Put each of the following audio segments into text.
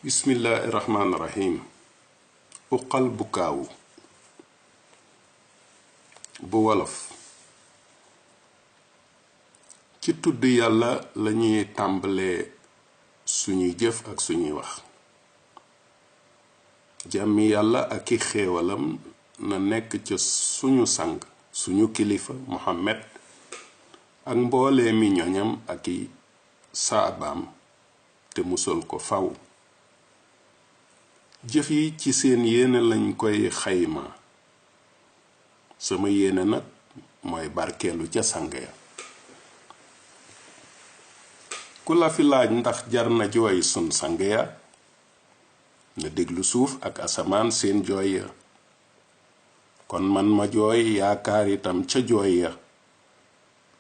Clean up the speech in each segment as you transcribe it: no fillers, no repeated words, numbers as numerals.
Bismillahirrahmanirrahim. uqal bu kaawu bu wolof. ci tudd yàlla lañuy tàmbalee suñuy jëf ak suñuy wax. jàmmi yàlla ak i xéewalam na nekk ca suñu sang suñu kilifa Muhammad ak mboolee mi ñoñam ak i saabaam te musal ko faw. jëf yi ci seen yéene lañ koy xayma. sama yéene nag mooy barkeelu ca sang ya. ku la fi laaj ndax jar na jooy sun sang ya na déglu suuf ak asamaan seen jooy ya. kon man ma jooy yaakaar itam ca jooy ya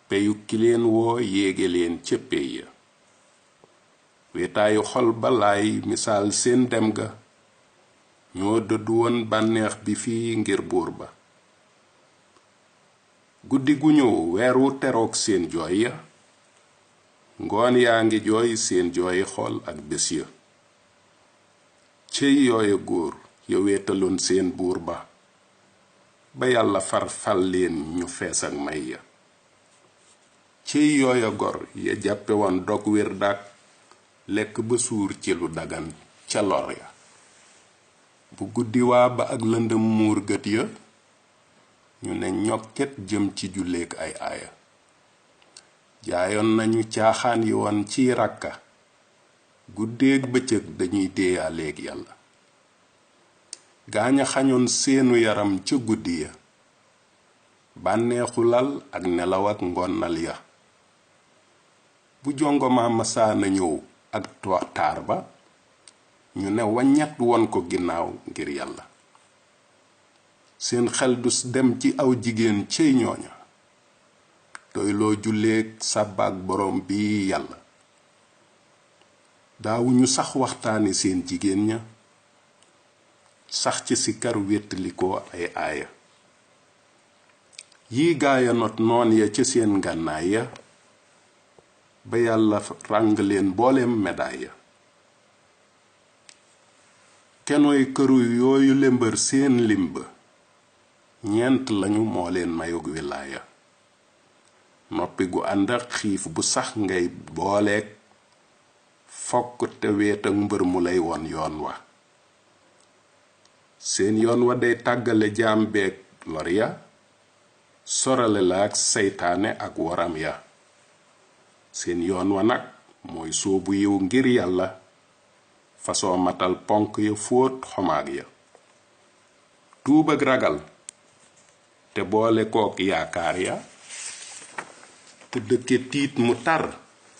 peyu ki leen woo yéege leen ca pey ya. wetaayu xol balaay misaal seen dem ga ñoo dëdd woon bànneex bi fii ngir buur ba. guddi gu ñëw weeru teroog seen jooy ya ngoon yaa ngi jooy seen jooyi xol ak bés ya. cey yooya góor ya wéetaloon seen buur ba ba yàlla fal leen ñu fees ak may ya. cey yooya gor ya jàppe woon dog wér dak lekk ba suur ci lu dagan ca lor ya. bu guddi waa ba ak lëndëm muur gët ya ñu ne ñokket jëm ci julleek ay aaya. jaayoon nañu caaxaan yi woon ci rakka guddeeg bëccëg dañuy déeyaaleeg yàlla. gaaña xañoon seenu yaram ca guddi ya bànneexu lal ak nelaw ak ngonnal ya. bu jongoma masaana ñëw ak taar ba ñu ne waññat won ko ginnaaw ngir yàlla. seen xel du dem ci aw jigéen cey ñooña doyloo julleek sàbbaak borom bi yàlla. daawuñu sax waxtaani seen jigéen ña sax ci sikar wéttalikoo ay aaya. yi gaaya not noon ya ca seen ngànnaay ya ba yàlla ràng leen booleem medaay ya. kenoy këru yooyu lembër seen limba ñeent lañu moo leen mayug wilaaya. noppi gu ànd ak xiif bu sax ngay booleek fokk te weet ak mbër mu lay won yoon wa. seen yoon wa day tàggale jaam beek lor ya sorale la ak seytaane ak waram ya. seen yoon wa nag mooy soobu yiw ngir yàlla fasoo matal ponk ya fóot xomaag ya. tuub ak ragal te boole kook yaakaar ya te dëkke tiit mu tar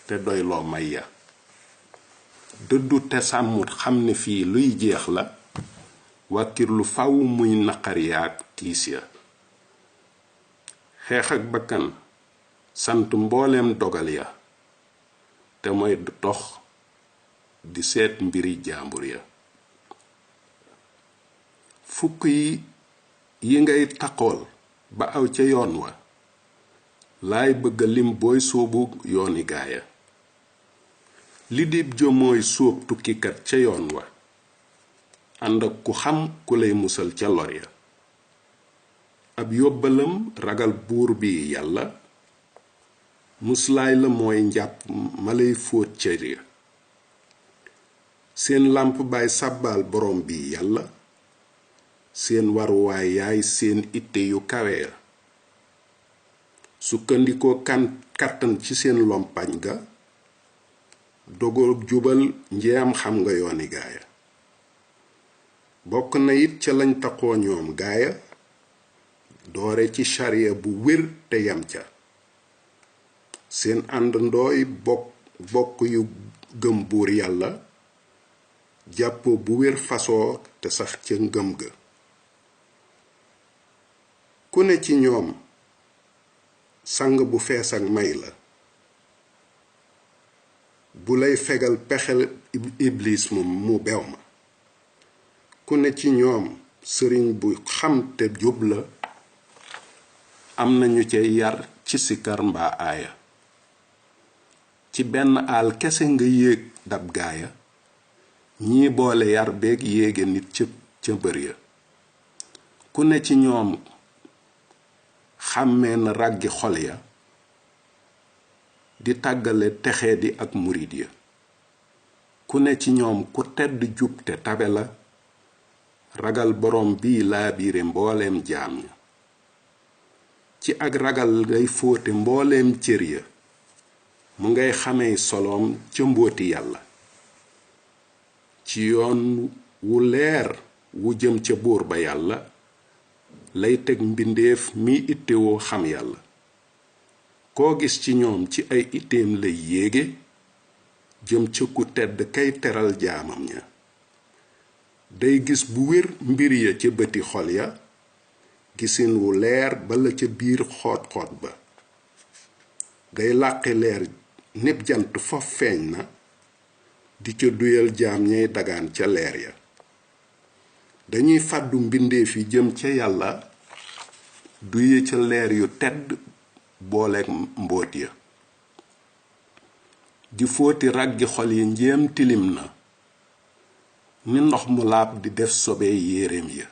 te doyloo may ya. dëddu te sàmmut xam ne fii luy jeex la wàkkirlu faw muy naqar yaak tiis ya. xeex ak bakkan sant mbooleem dogal ya te mooy dox di seet mbiri jaambur ya. fukk yi ngay taqool ba aw ca yoon wa laay bëgga lim booy soobu yooni gaaya. li dib jo mooy sóob tukkikat ca yoon wa ànd ak ku xam ku lay musal ca lor ya. ab yóbbalam ragal buur bi yàlla muslaay la mooy njàpp ma lay fóot cër ya. seen làmp baay sàbbaal borom bi yàlla seen waruwaay yaay seen itte yu kawe ya. sukkandikoo kàttan ci seen lompañ ga dogal jubal njeem xam nga yooni gaaya. bokk na it ca lañ taqoo ñoom gaaya doore ci sharia bu wér te yam ca. seen ànd ndooy bokk yu gëm buur yàlla jàppoo bu wér fasoo te sax ca ngëm ga. ku ne ci ñoom sang bu fees ak may la bu lay fegal pexel iblis mu bew ma. ku ne ci ñoom sëriñ bu xam te jub la am nañu ca yar ci sikar mbaa aaya. ci benn aal kese nga yéeg dab gaaya ñii boole yar beeg yéege nit ca bër ya. ku ne ci ñoom xàmmee na ràggi xol ya di tàggale texee di ak murid ya. ku ne ci ñoom ku tedd jub te tabe la ragal borom bii laa biire mbooleem jaam ña. ci ak ragal ngay fóote mbooleem cër ya mu ngay xamee soloom ca mbóoti yàlla. ci yoon wu leer wu jëm ca buur ba yàlla lay teg mbindeef mi ittewoo xam yàlla. koo gis ci ñoom ci ay itteem lay yéege jëm ca ku tedd kay teral jaamam ña. day gis bu wér mbir ya ca bëti xol ya gisin wu leer bala ca biir xoot-xoot ba. day làqi leer népp jant fof feeñ na di ca duyal jaam ñay dagaan ca leer ya. dañuy fàddu mbindeef yi jëm ca yàlla duye ca leer yu tedd booleek mbóot ya. di fóoti ràggi xol yi njéem tilim na ni ndox mu laab di def sobe yéreem ya.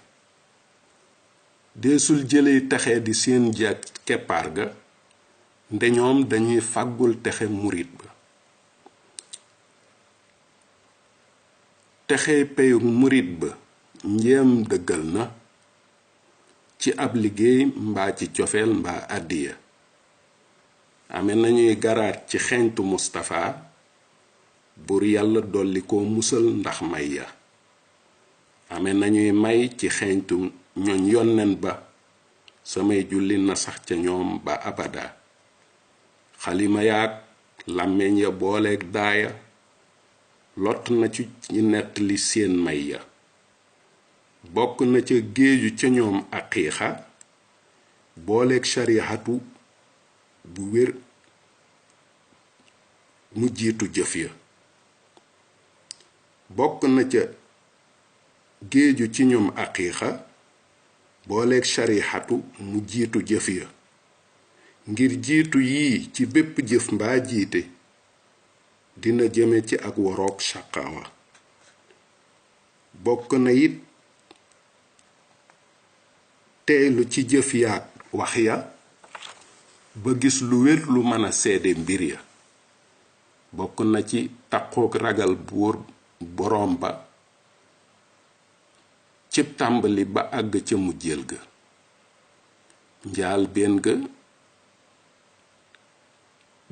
deesul jëley texe di seen jag keppaar ga nde ñoom dañuy fàggul texe murit ba. texey peyu murit ba njéem dëggal na ci ab liggéey mbaa ci cofeel mbaa àddiya. ame nañuy garaat ci xeñtu Mustafa bur yàlla dolli ko musal ndax may ya. ame nañuy may ci xeñtu ñoñ yonnen ba samay julli na sax ca ñoom ba abada. xalima yaag làmmeñ ya booleeg daaya lott na ci nettali seen may ya. bokk na ca géeju ca ñoom aqiiqa booleeg sharihatu bu wér mu jiitu jëf ya. bokk na ca géeju ci ñoom aqiiqa booleeg sharihatu mu jiitu jëf ya. ngir jiitu yii ci bépp jëf mbaa jiite dina jëme ci ak waroog shaqawa. bokk na it teelu ci jëf yaag wax ya ba gis lu wér lu mën a seede mbir ya. bokk na ci taqoog ragal buur boroom ba cib tàmbali ba àgg ca mujjeel ga. njaal benn ga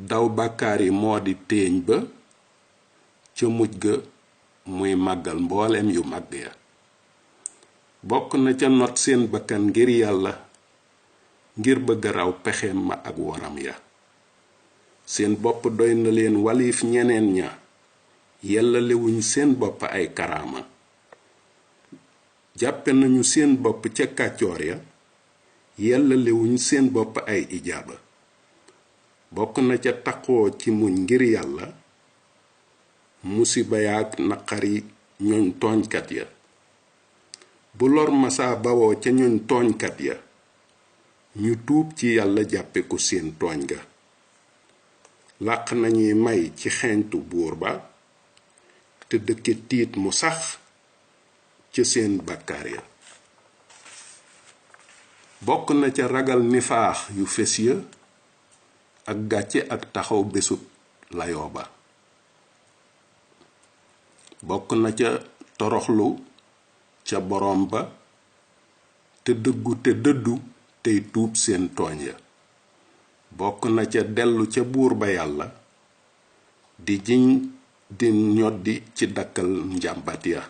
daw bàkkaar yi moo di téeñ ba ca mujj ga muy màggal mbooleem yu màgg ya. bokk na ca not seen bakkan ngir yàlla ngir bëgg raw pexeem ma ak waram ya. seen bopp doy na leen waliif ñeneen ña yella lewuñ seen bopp ay karaama. jàppe nañu seen bopp ca kàccoor ya yella lewuñ seen bopp ay ijaaba. bokk na ca taqoo ci muñ ngir yàlla musiba yaak naqari ñooñ tooñkat ya. bu lor masaa bawoo ca ñooñ tooñkat ya ñu tuub ci yàlla jàppe ko seen tooñ ga. làq nañuy may ci xeeñtu buur ba te dëkke tiit mu sax ca seen bàkkaar ya. bokk na ca ragal nifaax yu fes ya ak gàcce ak taxaw bésub layoo ba. bokk na ca toroxlu ca boroom ba te dëggu te dëddu tey tuub seen tooñ ya. bokk na ca dellu ca buur ba yàlla di jiñ di ñoddi ci dakkal njàmbat ya.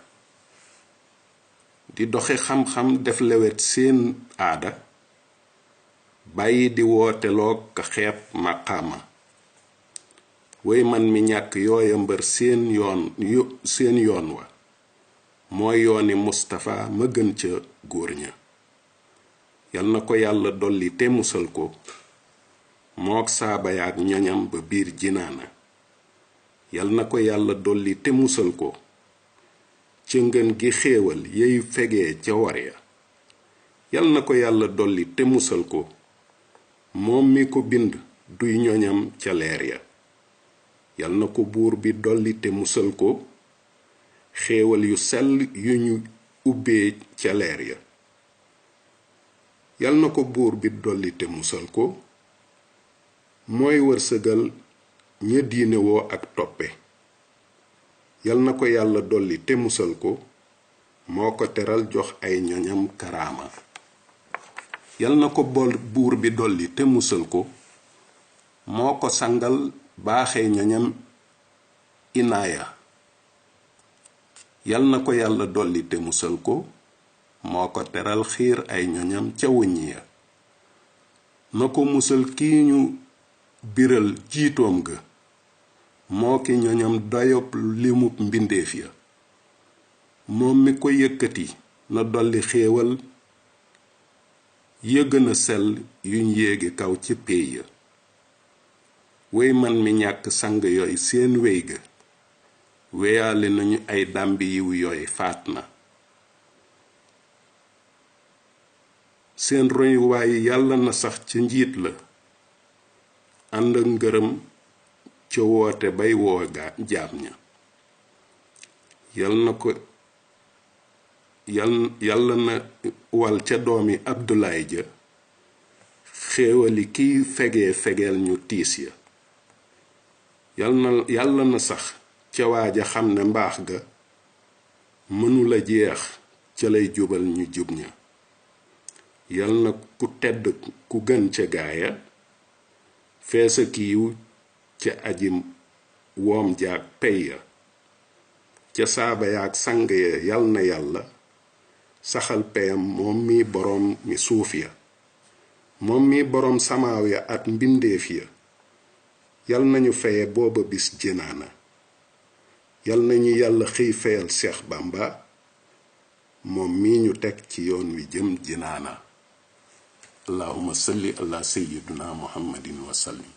di doxe xam-xam def lewet seen aada bàyyi di wooteloog ka xeeb màqaama. way man mi ñàkk yooya mbër seen yoon wa mooy yooni Mustafa ma gën ca góor ña. yal na ko yàlla dolli te musal ko mook saaba yaak ñoñam ba biir jinaana. yal na ko yàlla dolli te musal ko ca ngën gi xéewal yey fegee ca war ya. yal na ko yàlla dolli te musal ko moom mi ko bind duy ñoñam ca leer ya. yal na ko buur bi dolli te musal ko xéewal yu sell yu ñu ubbee ca leer ya. yal na ko buur bi dolli te musal ko, mooy wërsëgal ña diine woo ak toppe. yal na ko yàlla dolli te musal ko, moo ko teral jox ay ñoñam karaama. yal na ko buur bi dolli te musal ko, moo ko sangal baaxee ñoñam inaaya. yal na ko yàlla dolli te musal ko, moo ko teral xiir ay ñoñam ca wuññ ya. na ko musal kii ñu biral jiitoom ga, moo ki ñoñam dayob limub mbindeef ya. moom mi ko yëkkati na dolli xéewal ya gën a sell yuñ yéegi kaw ci péey ya. wey man mi ñàkk sang yooy seen wey ga, weyaale nañu ay dàmbi yiw yooy faat na. seen royuwaay yàlla na sax ca njiit la, ànd ak ngërëm ca woote bay woo jaam ña. yàlla na wal ca doomi Abdulaay ja, xéewali kiy fegeel ñu tiis ya. yàlla na sax ca waaja xam ne mbaax ga mënula jeex, ca lay jubal ñu jub ña. yal na ku tedd ku gën ca gaaya, feesa kiiw ca aji woom jaag pey ya. ca saaba yaag sang ya yal na yàlla saxal peyam, moom mi boroom mi suuf ya. moom mi boroom samaaw ya at mbindeef ya. yal nañu feye booba bis jinaana. yal nañu yàlla xiy feyal Seex Bamba, moom mi ñu teg ci yoon wi jëm jinaana. allahumma salli ala sayyidina muhammadin wa sallim.